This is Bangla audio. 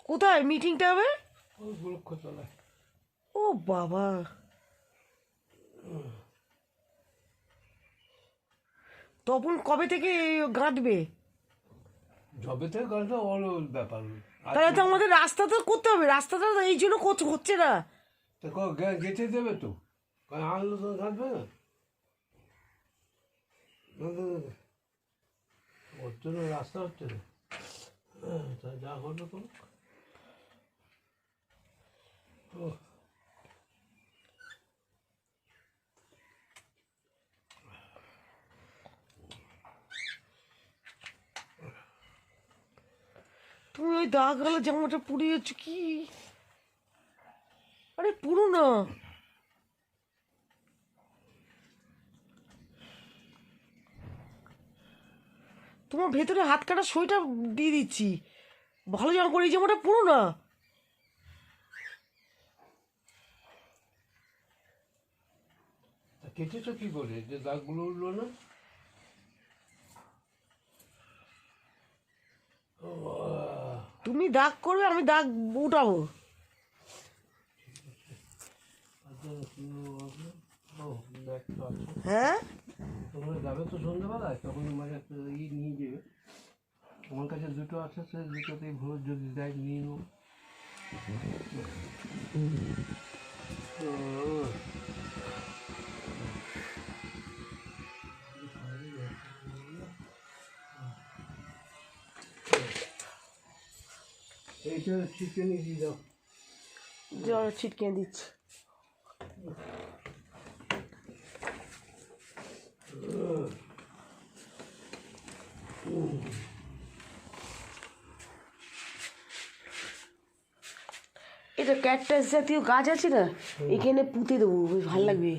কোথায় মিটিংটা হবে? ওই গোলক্ষতলায়। ও বাবা, তপন কবে থেকে গাঁটবে? যবে থেকে গাছটা ওর ব্যাপার। তাহলে তো আমাদের রাস্তা তো করতে হবে, রাস্তাটা তো এই জন্য হচ্ছে না। তো গেঁথে দেবে তো, কারণ আনলো তো ঘাটবে না। হচ্ছে না, রাস্তা হচ্ছে না। তা যা করবে করুক। তুমি ওই দাগ গালা জামাটা পুড়ে যাচ্ছ কি? আরে পুরো না, তোমার ভেতরে হাত কাটা সইটা দিয়ে দিচ্ছি, ভালো জামা করে এই জামাটা পুরো না। কেটেছো কি করে যে দাগগুলো উঠলো না? তুমি দাগ করবে, আমি দাগ উঠাবো। হ্যাঁ, তোমরা যাবে তো সন্ধ্যাবেলায়, তখন মানে একটা নিয়ে যাবে। আমার কাছে দুটো আছে, সে দুটোতেই ভোর যদি দেয় নিয়ে নেবো। এইটা চিকেন দিয়ে দাও। জল ছিটকে দিচ্ছি। এটা ক্যাকটাস জাতীয় গাছ আছে না, এখানে পুঁতে দেবো, বেশ ভালো লাগবে।